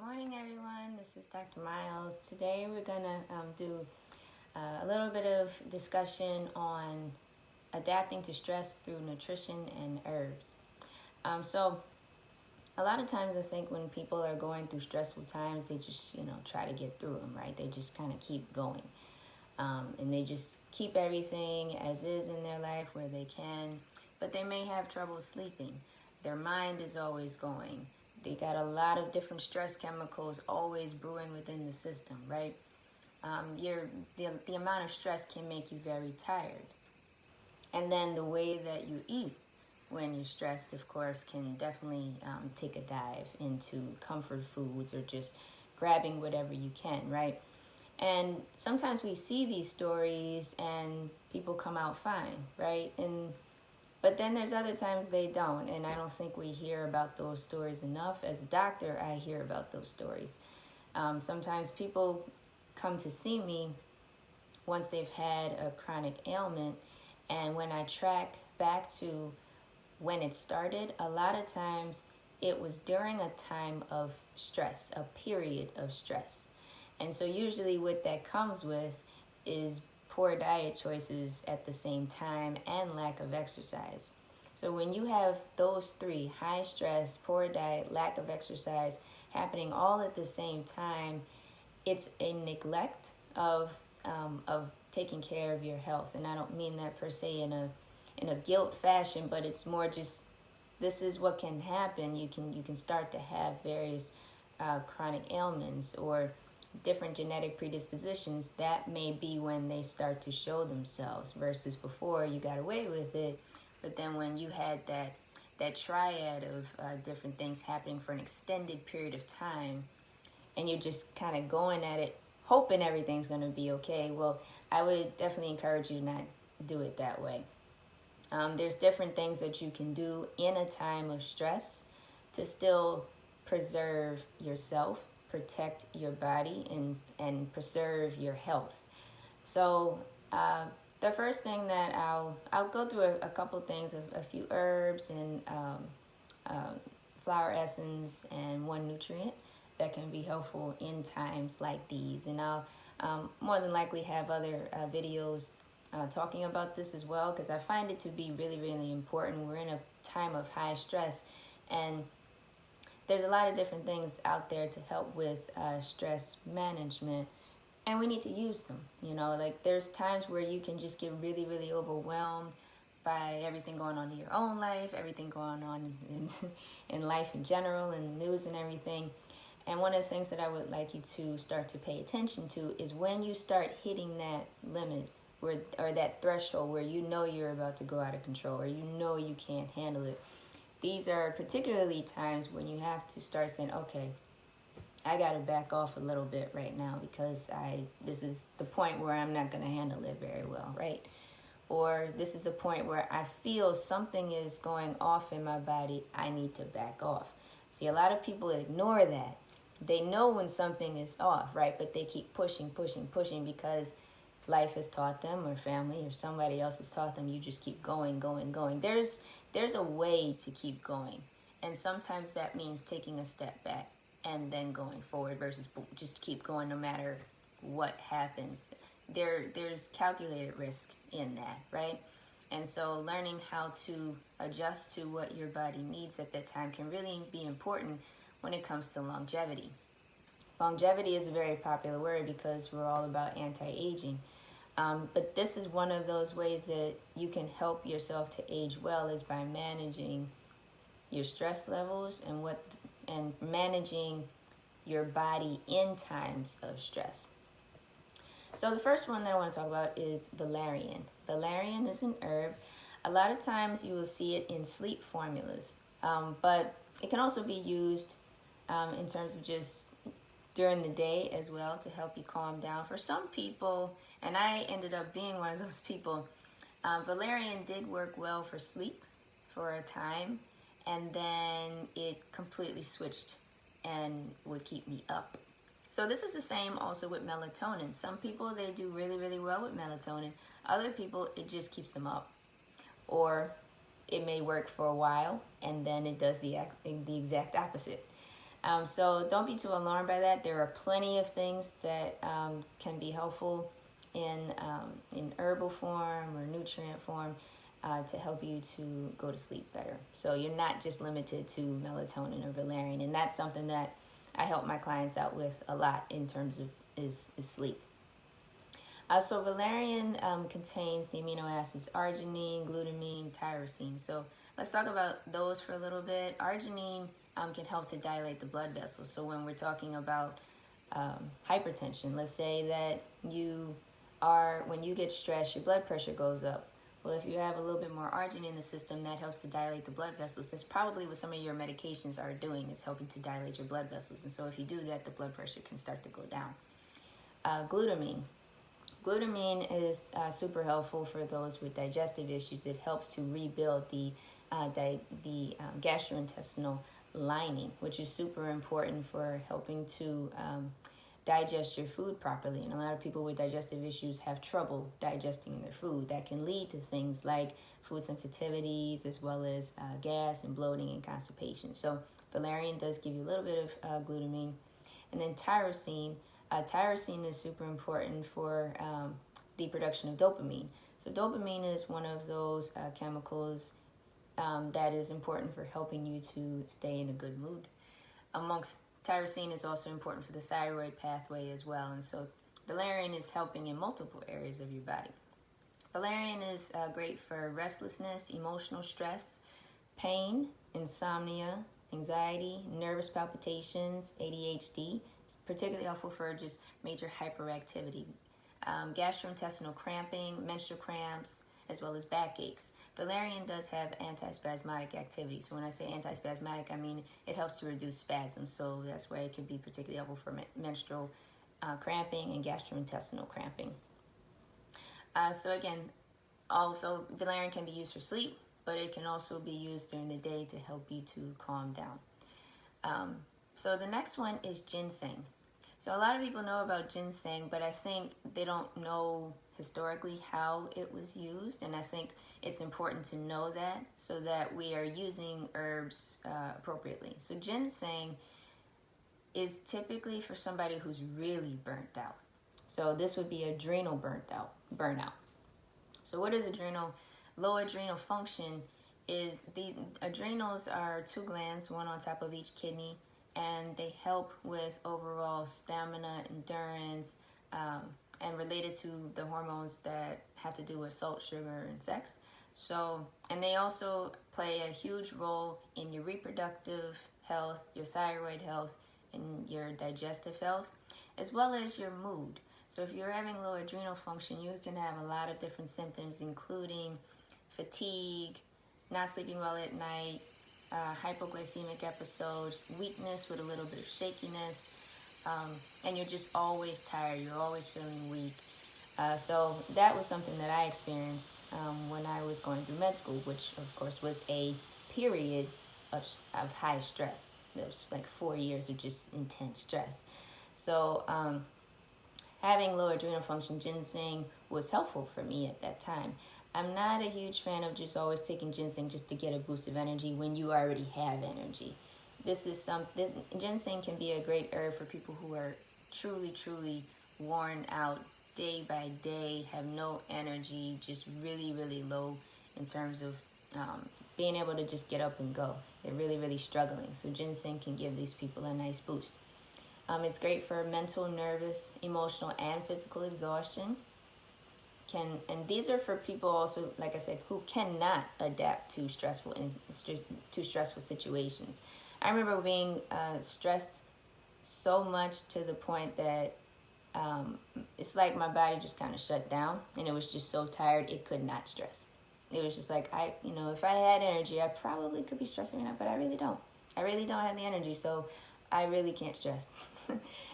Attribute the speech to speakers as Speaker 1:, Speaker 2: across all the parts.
Speaker 1: morning, everyone. This is Dr. Miles. Today we're going to do a little bit of discussion on adapting to stress through nutrition and herbs. So a lot of times I think when people are going through stressful times, they just, try to get through them, right? They just kind of keep going. And they just keep everything as is in their life where they can, but they may have trouble sleeping. Their mind is always going. They got a lot of different stress chemicals always brewing within the system, right? The amount of stress can make you very tired. And then the way that you eat when you're stressed, of course, can definitely take a dive into comfort foods or just grabbing whatever you can, right? And sometimes we see these stories and people come out fine, right? But then there's other times they don't, and I don't think we hear about those stories enough. As a doctor, I hear about those stories. Sometimes people come to see me once they've had a chronic ailment, and when I track back to when it started, a lot of times it was during a time of stress, a period of stress. And so usually what that comes with is poor diet choices at the same time and lack of exercise. So when you have those three, high stress, poor diet, lack of exercise, happening all at the same time, it's a neglect of taking care of your health. And I don't mean that per se in a guilt fashion, but it's more just this is what can happen. You can start to have various chronic ailments or different genetic predispositions. That may be when they start to show themselves, versus before you got away with it. But then when you had that triad of different things happening for an extended period of time, and you're just kind of going at it hoping everything's going to be okay, well, I would definitely encourage you to not do it that way. There's different things that you can do in a time of stress to still preserve yourself, protect your body, and preserve your health. So the first thing that I'll go through a couple things, a few herbs and flower essence and one nutrient that can be helpful in times like these. And I'll more than likely have other videos talking about this as well, because I find it to be really, really important. We're in a time of high stress, and there's a lot of different things out there to help with stress management, and we need to use them. Like there's times where you can just get really, really overwhelmed by everything going on in your own life, everything going on in life in general, and the news and everything. And one of the things that I would like you to start to pay attention to is when you start hitting that limit or that threshold where you know you're about to go out of control or you know you can't handle it. These are particularly times when you have to start saying, okay, I got to back off a little bit right now because this is the point where I'm not going to handle it very well, right? Or this is the point where I feel something is going off in my body. I need to back off. See, a lot of people ignore that. They know when something is off, right? But they keep pushing because life has taught them, or family or somebody else has taught them, you just keep going. There's a way to keep going. And sometimes that means taking a step back and then going forward versus just keep going no matter what happens. There's calculated risk in that, right? And so learning how to adjust to what your body needs at that time can really be important when it comes to longevity. Longevity is a very popular word because we're all about anti-aging. But this is one of those ways that you can help yourself to age well, is by managing your stress levels and managing your body in times of stress. So the first one that I want to talk about is valerian. Valerian is an herb. A lot of times you will see it in sleep formulas, but it can also be used in terms of just during the day as well to help you calm down. For some people, and I ended up being one of those people, valerian did work well for sleep for a time, and then it completely switched and would keep me up. So this is the same also with melatonin. Some people, they do really, really well with melatonin. Other people, it just keeps them up. Or it may work for a while, and then it does the exact opposite. So don't be too alarmed by that. There are plenty of things that can be helpful in herbal form or nutrient form to help you to go to sleep better. So you're not just limited to melatonin or valerian, and that's something that I help my clients out with a lot in terms of is sleep. So valerian contains the amino acids arginine, glutamine, tyrosine. So let's talk about those for a little bit. Arginine can help to dilate the blood vessels. So when we're talking about hypertension, let's say that when you get stressed, your blood pressure goes up. Well, if you have a little bit more arginine in the system, that helps to dilate the blood vessels. That's probably what some of your medications are doing, is helping to dilate your blood vessels. And so if you do that, the blood pressure can start to go down. Glutamine. Glutamine is super helpful for those with digestive issues. It helps to rebuild the gastrointestinal lining, which is super important for helping to digest your food properly. And a lot of people with digestive issues have trouble digesting their food. That can lead to things like food sensitivities, as well as gas and bloating and constipation. So valerian does give you a little bit of glutamine. And then tyrosine. Tyrosine is super important for the production of dopamine. So dopamine is one of those chemicals that is important for helping you to stay in a good mood. Tyrosine is also important for the thyroid pathway as well. And so valerian is helping in multiple areas of your body. Valerian is great for restlessness, emotional stress, pain, insomnia, anxiety, nervous palpitations, ADHD. It's particularly helpful for just major hyperactivity, gastrointestinal cramping, menstrual cramps, as well as backaches. Valerian does have antispasmodic activity. So when I say antispasmodic, I mean it helps to reduce spasms. So that's why it can be particularly helpful for menstrual cramping and gastrointestinal cramping. So again, also valerian can be used for sleep, but it can also be used during the day to help you to calm down. So the next one is ginseng. So a lot of people know about ginseng, but I think they don't know historically how it was used, and I think it's important to know that so that we are using herbs appropriately. So ginseng is typically for somebody who's really burnt out. So this would be adrenal burnout. So what is adrenal? Low adrenal function is these adrenals are two glands, one on top of each kidney, and they help with overall stamina, endurance, and related to the hormones that have to do with salt, sugar, and sex. So, and they also play a huge role in your reproductive health, your thyroid health, and your digestive health, as well as your mood. So if you're having low adrenal function, you can have a lot of different symptoms, including fatigue, not sleeping well at night, hypoglycemic episodes, weakness with a little bit of shakiness, and you're just always tired. You're always feeling weak. So that was something that I experienced when I was going through med school, which of course was a period of high stress. It was like 4 years of just intense stress. So having low adrenal function, ginseng was helpful for me at that time. I'm not a huge fan of just always taking ginseng just to get a boost of energy when you already have energy. Ginseng can be a great herb for people who are truly, truly worn out day by day, have no energy, just really, really low in terms of being able to just get up and go. They're really, really struggling. So ginseng can give these people a nice boost. It's great for mental, nervous, emotional, and physical exhaustion. And these are for people also, like I said, who cannot adapt to stressful situations. I remember being stressed so much to the point that it's like my body just kind of shut down, and it was just so tired it could not stress. It was just like if I had energy, I probably could be stressing right now, but I really don't. I really don't have the energy, so I really can't stress.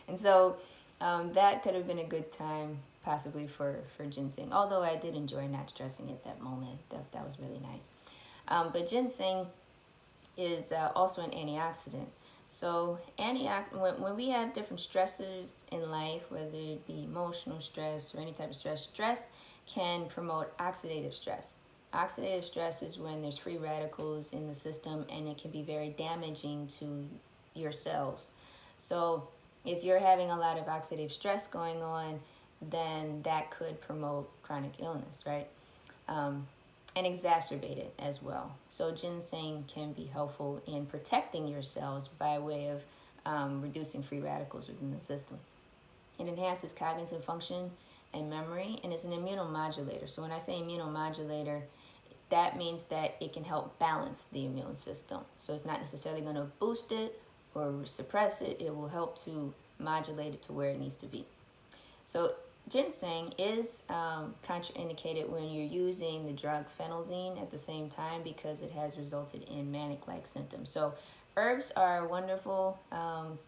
Speaker 1: And so that could have been a good time possibly for ginseng, although I did enjoy not stressing at that moment. That was really nice. But ginseng is also an antioxidant. So when we have different stressors in life, whether it be emotional stress or any type of stress can promote oxidative stress. Oxidative stress is when there's free radicals in the system, and it can be very damaging to your cells. So if you're having a lot of oxidative stress going on, then that could promote chronic illness, right? And exacerbate it as well. So ginseng can be helpful in protecting your cells by way of reducing free radicals within the system. It enhances cognitive function and memory, and it's an immunomodulator. So when I say immunomodulator, that means that it can help balance the immune system. So it's not necessarily going to boost it or suppress it. It will help to modulate it to where it needs to be. So ginseng is contraindicated when you're using the drug phenelzine at the same time because it has resulted in manic-like symptoms. So herbs are wonderful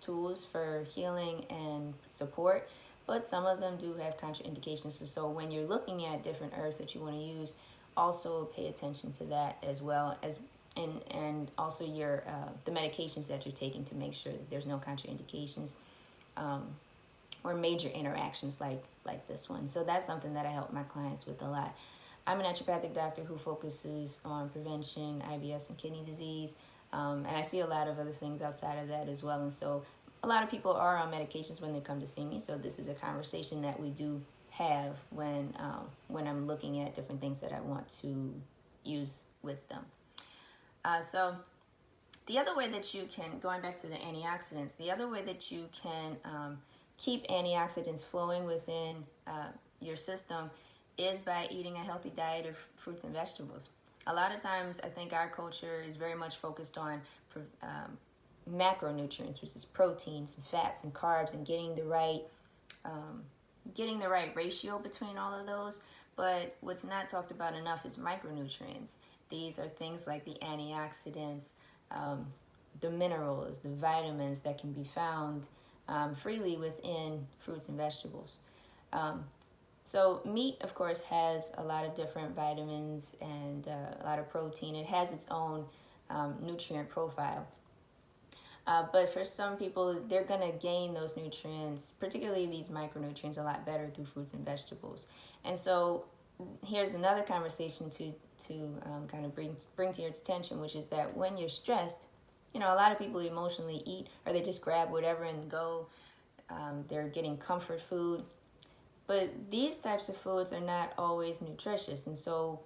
Speaker 1: tools for healing and support, but some of them do have contraindications. So when you're looking at different herbs that you want to use, also pay attention to that as well as and also your the medications that you're taking to make sure that there's no contraindications or major interactions like this one. So that's something that I help my clients with a lot. I'm a naturopathic doctor who focuses on prevention, IBS, and kidney disease. And I see a lot of other things outside of that as well. And so a lot of people are on medications when they come to see me. So this is a conversation that we do have when I'm looking at different things that I want to use with them. So the other way that you can, going back to the antioxidants, the other way that you can keep antioxidants flowing within your system is by eating a healthy diet of fruits and vegetables. A lot of times, I think our culture is very much focused on macronutrients, which is proteins and fats and carbs, and getting the right ratio between all of those. But what's not talked about enough is micronutrients. These are things like the antioxidants, the minerals, the vitamins that can be found freely within fruits and vegetables. So meat, of course, has a lot of different vitamins and a lot of protein. It has its own nutrient profile. But for some people, they're going to gain those nutrients, particularly these micronutrients, a lot better through fruits and vegetables. And so here's another conversation to kind of bring to your attention, which is that when you're stressed, a lot of people emotionally eat, or they just grab whatever and go. They're getting comfort food. But these types of foods are not always nutritious. And so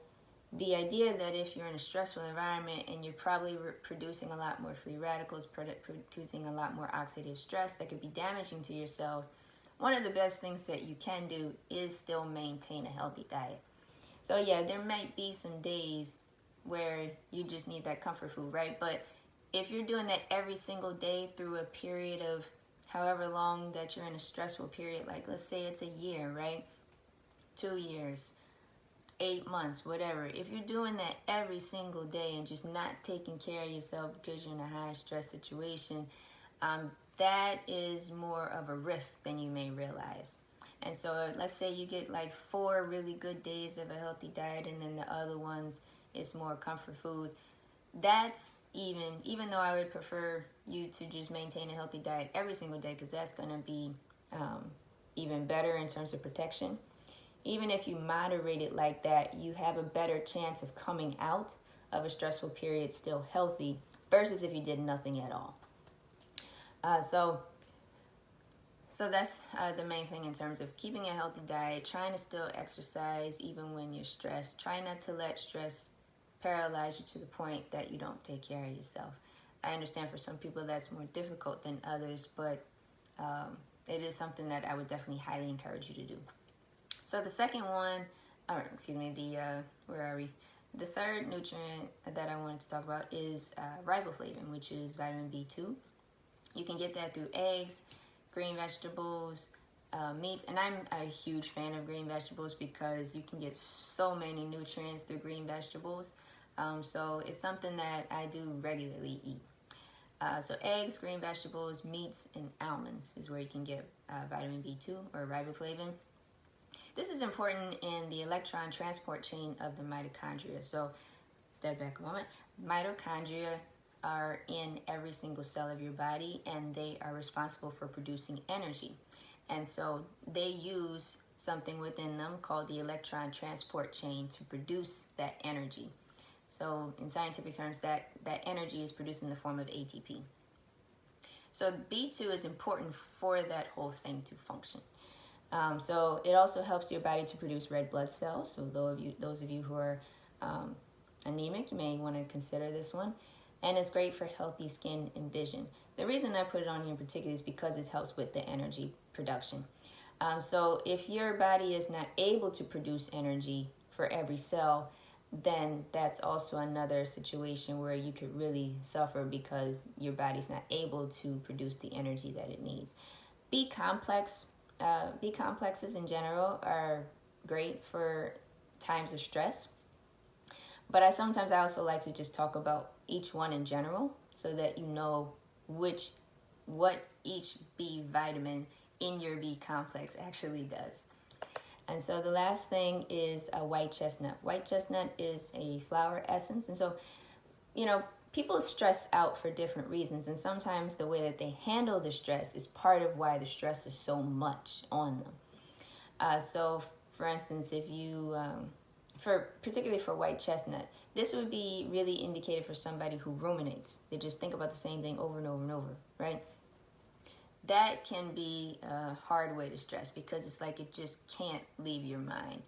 Speaker 1: the idea that if you're in a stressful environment and you're probably producing a lot more free radicals, producing a lot more oxidative stress that could be damaging to your cells, one of the best things that you can do is still maintain a healthy diet. So yeah, there might be some days where you just need that comfort food, right? But if you're doing that every single day through a period of however long that you're in a stressful period, like let's say it's a year, right? 2 years, 8 months, whatever. If you're doing that every single day and just not taking care of yourself because you're in a high stress situation, that is more of a risk than you may realize. And so let's say you get like 4 really good days of a healthy diet, and then the other ones is more comfort food. That's even though I would prefer you to just maintain a healthy diet every single day, because that's going to be even better in terms of protection. Even if you moderate it like that, you have a better chance of coming out of a stressful period still healthy versus if you did nothing at all. So that's the main thing in terms of keeping a healthy diet, trying to still exercise even when you're stressed. Try not to let stress paralyze you to the point that you don't take care of yourself. I understand for some people that's more difficult than others, but it is something that I would definitely highly encourage you to do. So the second one, where are we? The third nutrient that I wanted to talk about is riboflavin, which is vitamin B2. You can get that through eggs, green vegetables, meats, and I'm a huge fan of green vegetables because you can get so many nutrients through green vegetables. So it's something that I do regularly eat. So eggs, green vegetables, meats, and almonds is where you can get vitamin B2 or riboflavin. This is important in the electron transport chain of the mitochondria. So step back a moment. Mitochondria are in every single cell of your body, and they are responsible for producing energy. And so they use something within them called the electron transport chain to produce that energy. So in scientific terms, that energy is produced in the form of ATP. So B2 is important for that whole thing to function. So it also helps your body to produce red blood cells. So those of you who are anemic, you may want to consider this one. And it's great for healthy skin and vision. The reason I put it on here in particular is because it helps with the energy production. So if your body is not able to produce energy for every cell, then that's also another situation where you could really suffer because your body's not able to produce the energy that it needs. B complexes in general are great for times of stress, but I also like to just talk about each one in general so that you know what each B vitamin in your B complex actually does. And so the last thing is a white chestnut. White chestnut is a flower essence. And so, people stress out for different reasons. And sometimes the way that they handle the stress is part of why the stress is so much on them. So, for instance, if you, particularly for white chestnut, this would be really indicated for somebody who ruminates. They just think about the same thing over and over and over, right? That can be a hard way to stress because it's like it just can't leave your mind.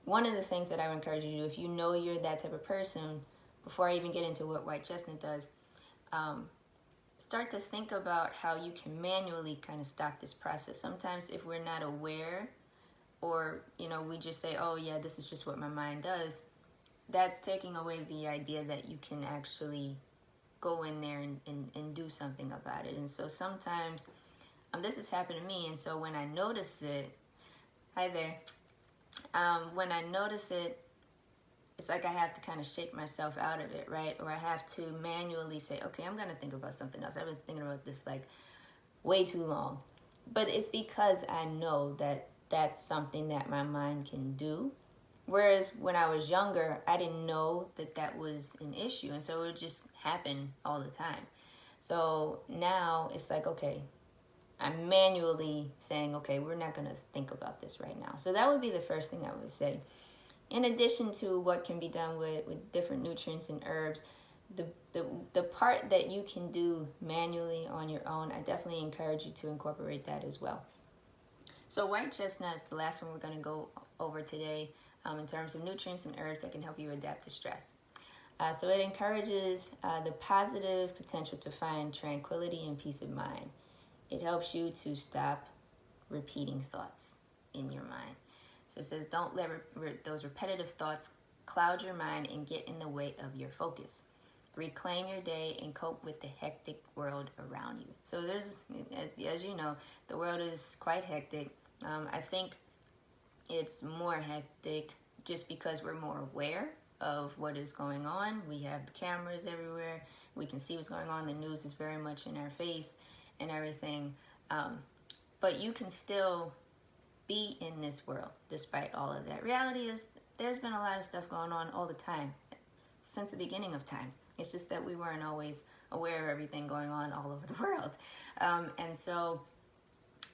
Speaker 1: One of the things that I would encourage you to do, if you know you're that type of person, before I even get into what white chestnut does, start to think about how you can manually kind of stop this process. Sometimes if we're not aware or, we just say, oh yeah, this is just what my mind does, that's taking away the idea that you can actually go in there and do something about it. And so sometimes this has happened to me, and so when I notice it, hi there, when I notice it, it's like I have to kind of shake myself out of it, right? Or I have to manually say, okay, I'm going to think about something else. I've been thinking about this like way too long. But it's because I know that that's something that my mind can do. Whereas when I was younger, I didn't know that that was an issue. And so it would just happen all the time. So now it's like, okay, I'm manually saying, okay, we're not going to think about this right now. So that would be the first thing I would say. In addition to what can be done with different nutrients and herbs, the part that you can do manually on your own, I definitely encourage you to incorporate that as well. So white chestnut is the last one we're going to go over today in terms of nutrients and herbs that can help you adapt to stress. So it encourages the positive potential to find tranquility and peace of mind. It helps you to stop repeating thoughts in your mind. So it says, don't let those repetitive thoughts cloud your mind and get in the way of your focus. Reclaim your day and cope with the hectic world around you. So there's, as you know, the world is quite hectic. I think it's more hectic just because we're more aware of what is going on. We have the cameras everywhere. We can see what's going on. The news is very much in our face and everything. But you can still be in this world despite all of that. Reality is there's been a lot of stuff going on all the time since the beginning of time. It's just that we weren't always aware of everything going on all over the world. And so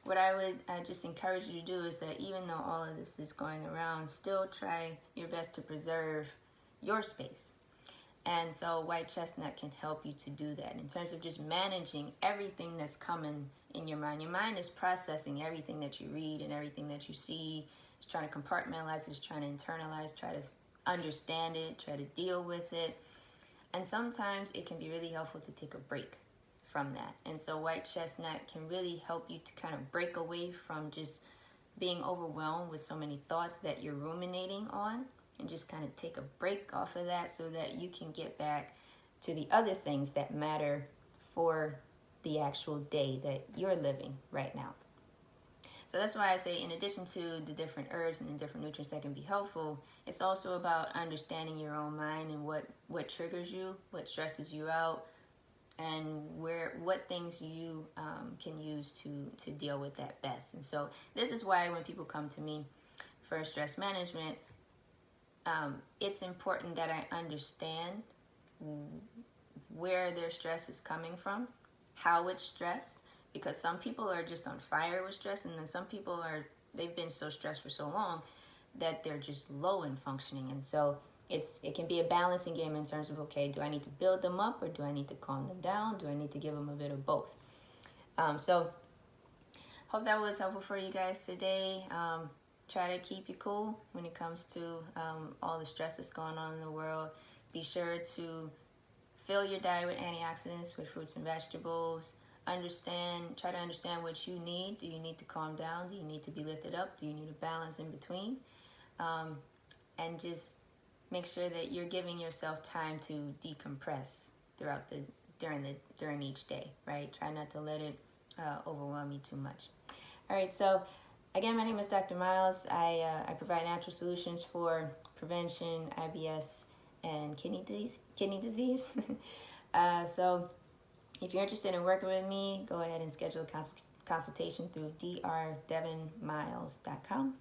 Speaker 1: what I would just encourage you to do is that even though all of this is going around, still try your best to preserve your space. And so white chestnut can help you to do that in terms of just managing everything that's coming in your mind. Your mind is processing everything that you read and everything that you see. It's trying to compartmentalize it. It's trying to internalize, try to understand it, try to deal with it. And sometimes it can be really helpful to take a break from that. And so white chestnut can really help you to kind of break away from just being overwhelmed with so many thoughts that you're ruminating on, and just kind of take a break off of that so that you can get back to the other things that matter for the actual day that you're living right now. So that's why I say, in addition to the different herbs and the different nutrients that can be helpful, it's also about understanding your own mind and what triggers you, what stresses you out, and what things you can use to deal with that best. And so this is why when people come to me for stress management, it's important that I understand where their stress is coming from, how it's stressed, because some people are just on fire with stress, and then some people they've been so stressed for so long that they're just low in functioning. And so it can be a balancing game in terms of, okay, do I need to build them up or do I need to calm them down? Do I need to give them a bit of both? So hope that was helpful for you guys today. Try to keep you cool when it comes to all the stress that's going on in the world. Be sure to fill your diet with antioxidants, with fruits and vegetables. Try to understand what you need. Do you need to calm down? Do you need to be lifted up? Do you need a balance in between? And just make sure that you're giving yourself time to decompress during each day, right? Try not to let it overwhelm you too much. All right, so again, my name is Dr. Miles. I provide natural solutions for prevention, IBS, and kidney disease. So if you're interested in working with me, go ahead and schedule a consultation through drdevonmiles.com.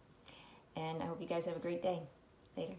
Speaker 1: And I hope you guys have a great day. Later.